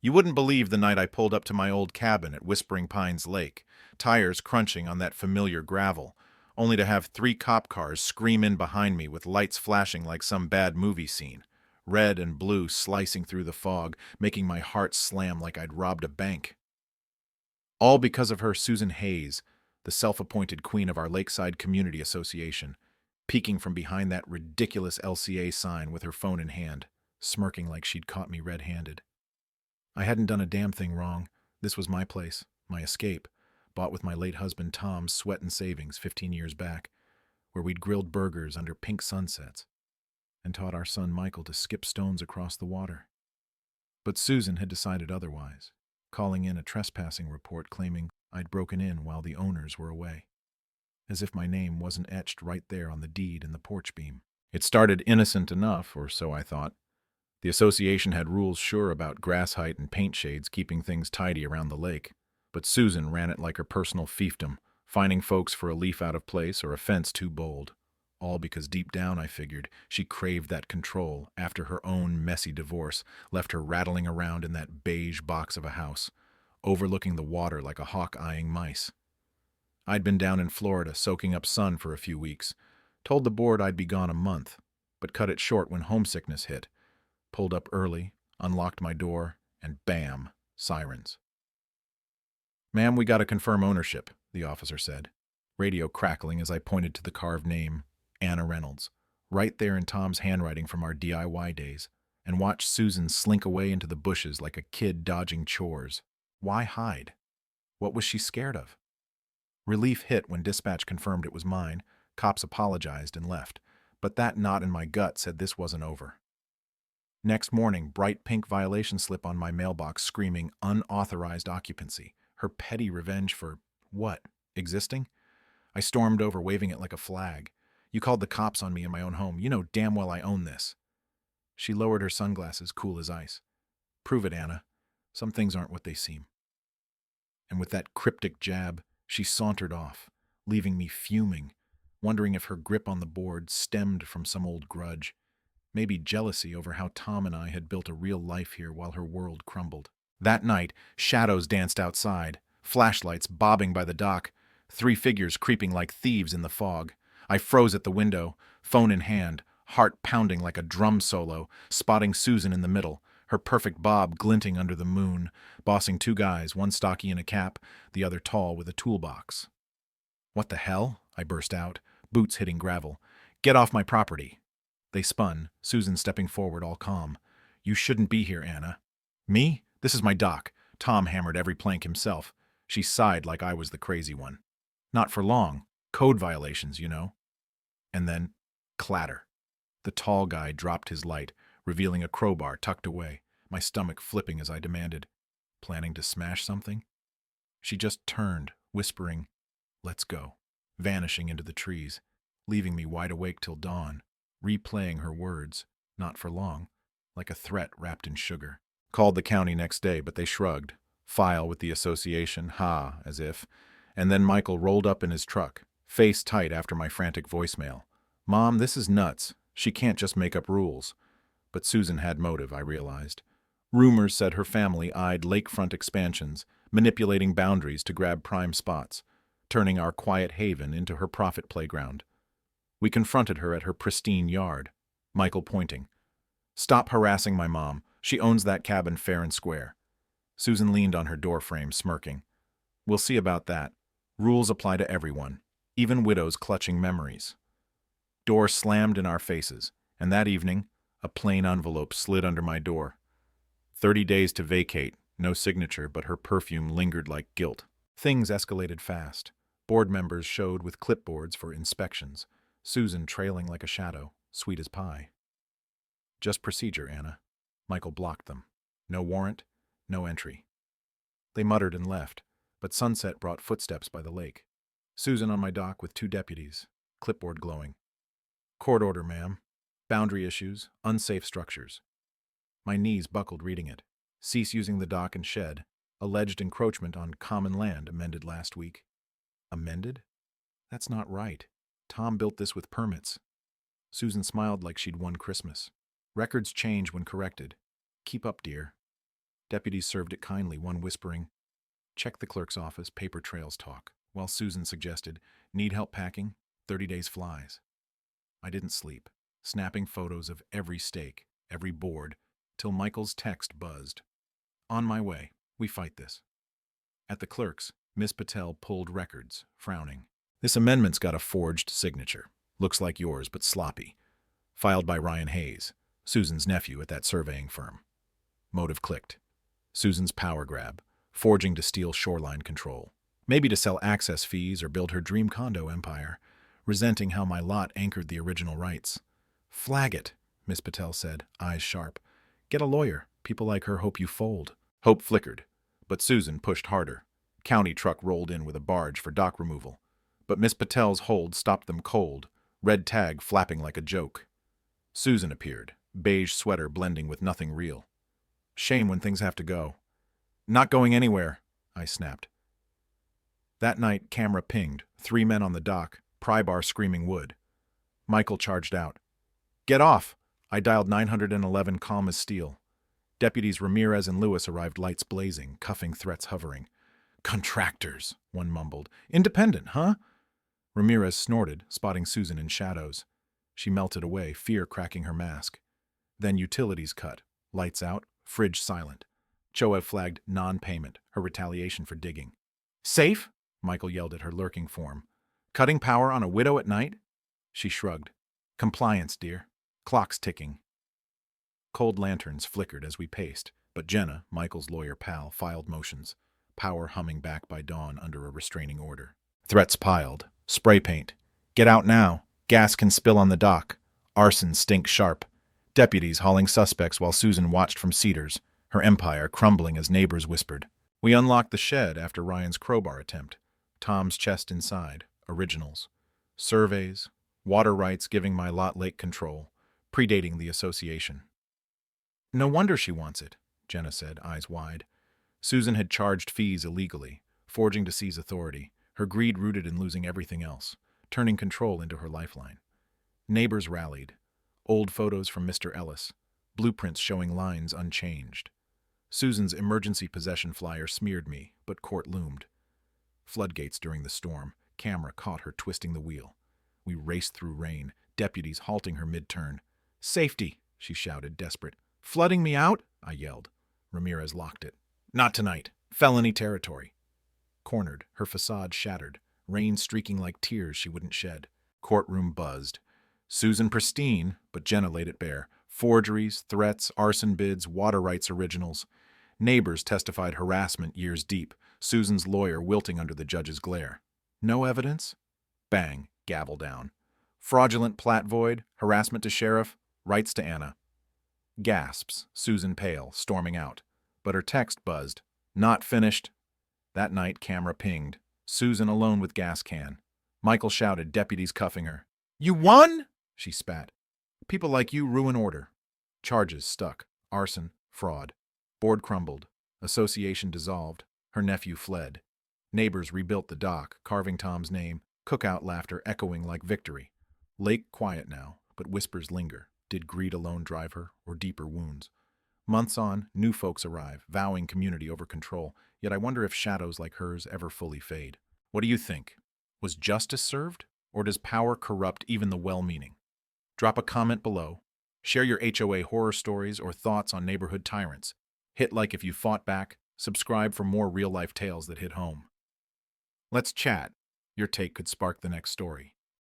You wouldn't believe the night I pulled up to my old cabin at Whispering Pines Lake, tires crunching on that familiar gravel, only to have three cop cars scream in behind me with lights flashing like some bad movie scene, red and blue slicing through the fog, making my heart slam like I'd robbed a bank. All because of her, Susan Hayes, the self-appointed queen of our Lakeside Community Association, peeking from behind that ridiculous LCA sign with her phone in hand, smirking like she'd caught me red-handed. I hadn't done a damn thing wrong. This was my place, my escape, bought with my late husband Tom's sweat and savings 15 years back, where we'd grilled burgers under pink sunsets and taught our son Michael to skip stones across the water. But Susan had decided otherwise, calling in a trespassing report claiming I'd broken in while the owners were away, as if my name wasn't etched right there on the deed in the porch beam. It started innocent enough, or so I thought. The association had rules sure about grass height and paint shades, keeping things tidy around the lake. But Susan ran it like her personal fiefdom, fining folks for a leaf out of place or a fence too bold. All because deep down, I figured, she craved that control after her own messy divorce left her rattling around in that beige box of a house, overlooking the water like a hawk eyeing mice. I'd been down in Florida soaking up sun for a few weeks, told the board I'd be gone a month, but cut it short when homesickness hit. Pulled up early, unlocked my door, and bam, sirens. "Ma'am, we gotta confirm ownership," the officer said, radio crackling as I pointed to the carved name, Anna Reynolds, right there in Tom's handwriting from our DIY days, and watched Susan slink away into the bushes like a kid dodging chores. Why hide? What was she scared of? Relief hit when dispatch confirmed it was mine. Cops apologized and left, but that knot in my gut said this wasn't over. Next morning, bright pink violation slip on my mailbox screaming unauthorized occupancy. Her petty revenge for, what, existing? I stormed over, waving it like a flag. "You called the cops on me in my own home. You know damn well I own this." She lowered her sunglasses, cool as ice. "Prove it, Anna. Some things aren't what they seem." And with that cryptic jab, she sauntered off, leaving me fuming, wondering if her grip on the board stemmed from some old grudge. Maybe jealousy over how Tom and I had built a real life here while her world crumbled. That night, shadows danced outside, flashlights bobbing by the dock, three figures creeping like thieves in the fog. I froze at the window, phone in hand, heart pounding like a drum solo, spotting Susan in the middle, her perfect bob glinting under the moon, bossing two guys, one stocky in a cap, the other tall with a toolbox. "What the hell?" I burst out, boots hitting gravel. "Get off my property." They spun, Susan stepping forward all calm. "You shouldn't be here, Anna." "Me? This is my dock." Tom hammered every plank himself. She sighed like I was the crazy one. "Not for long. Code violations, you know." And then, clatter. The tall guy dropped his light, revealing a crowbar tucked away, my stomach flipping as I demanded, "Planning to smash something?" She just turned, whispering, "Let's go," vanishing into the trees, leaving me wide awake till dawn, replaying her words, "Not for long," like a threat wrapped in sugar. Called the county next day, but they shrugged. File with the association, ha, as if. And then Michael rolled up in his truck, face tight after my frantic voicemail. "Mom, this is nuts. She can't just make up rules." But Susan had motive, I realized. Rumors said her family eyed lakefront expansions, manipulating boundaries to grab prime spots, turning our quiet haven into her profit playground. We confronted her at her pristine yard, Michael pointing. "Stop harassing my mom. She owns that cabin fair and square." Susan leaned on her doorframe, smirking. "We'll see about that. Rules apply to everyone, even widows clutching memories." Door slammed in our faces, and that evening, a plain envelope slid under my door. 30 days to vacate, no signature, but her perfume lingered like guilt. Things escalated fast. Board members showed with clipboards for inspections, Susan trailing like a shadow, sweet as pie. "Just procedure, Anna." Michael blocked them. "No warrant, no entry." They muttered and left, but sunset brought footsteps by the lake. Susan on my dock with two deputies, clipboard glowing. "Court order, ma'am. Boundary issues, unsafe structures." My knees buckled reading it. "Cease using the dock and shed. Alleged encroachment on common land amended last week." Amended? That's not right. Tom built this with permits. Susan smiled like she'd won Christmas. "Records change when corrected. Keep up, dear." Deputies served it kindly, one whispering, "Check the clerk's office, paper trails talk," while Susan suggested, "Need help packing? 30 days flies." I didn't sleep, snapping photos of every stake, every board, till Michael's text buzzed. "On my way. We fight this." At the clerk's, Miss Patel pulled records, frowning. "This amendment's got a forged signature. Looks like yours, but sloppy. Filed by Ryan Hayes, Susan's nephew at that surveying firm." Motive clicked. Susan's power grab, forging to steal shoreline control. Maybe to sell access fees or build her dream condo empire, resenting how my lot anchored the original rights. "Flag it," Miss Patel said, eyes sharp. "Get a lawyer. People like her hope you fold." Hope flickered, but Susan pushed harder. County truck rolled in with a barge for dock removal. But Miss Patel's hold stopped them cold, red tag flapping like a joke. Susan appeared, beige sweater blending with nothing real. "Shame when things have to go." "Not going anywhere," I snapped. That night, camera pinged, 3 men on the dock, pry bar screaming wood. Michael charged out. "Get off!" I dialed 911 calm as steel. Deputies Ramirez and Lewis arrived, lights blazing, cuffing threats hovering. "Contractors," one mumbled. "Independent, huh?" Ramirez snorted, spotting Susan in shadows. She melted away, fear cracking her mask. Then utilities cut, lights out, fridge silent. HOA flagged non-payment, her retaliation for digging. "Safe?" Michael yelled at her lurking form. "Cutting power on a widow at night?" She shrugged. "Compliance, dear. Clock's ticking." Cold lanterns flickered as we paced, but Jenna, Michael's lawyer pal, filed motions, power humming back by dawn under a restraining order. Threats piled. Spray paint. "Get out now. Gas can spill on the dock. Arson stinks sharp." Deputies hauling suspects while Susan watched from cedars, her empire crumbling as neighbors whispered. We unlocked the shed after Ryan's crowbar attempt. Tom's chest inside. Originals. Surveys. Water rights giving my lot lake control. Predating the association. "No wonder she wants it," Jenna said, eyes wide. Susan had charged fees illegally, forging to seize authority, her greed rooted in losing everything else, turning control into her lifeline. Neighbors rallied. Old photos from Mr. Ellis, blueprints showing lines unchanged. Susan's emergency possession flyer smeared me, but court loomed. Floodgates during the storm, camera caught her twisting the wheel. We raced through rain, deputies halting her mid-turn. "Safety," she shouted, desperate. "Flooding me out?" I yelled. Ramirez locked it. "Not tonight. Felony territory." Cornered, her facade shattered, rain streaking like tears she wouldn't shed. Courtroom buzzed. Susan pristine, but Jenna laid it bare. Forgeries, threats, arson bids, water rights originals. Neighbors testified harassment years deep, Susan's lawyer wilting under the judge's glare. No evidence? Bang, gavel down. Fraudulent plat void, harassment to sheriff, rights to Anna. Gasps, Susan pale, storming out. But her text buzzed. Not finished. That night, camera pinged. Susan alone with gas can. Michael shouted, deputies cuffing her. "You won?" she spat. "People like you ruin order." Charges stuck. Arson, fraud. Board crumbled. Association dissolved. Her nephew fled. Neighbors rebuilt the dock, carving Tom's name, cookout laughter echoing like victory. Lake quiet now, but whispers linger. Did greed alone drive her, or deeper wounds? Months on, new folks arrive, vowing community over control, yet I wonder if shadows like hers ever fully fade. What do you think? Was justice served? Or does power corrupt even the well-meaning? Drop a comment below. Share your HOA horror stories or thoughts on neighborhood tyrants. Hit like if you fought back. Subscribe for more real-life tales that hit home. Let's chat. Your take could spark the next story.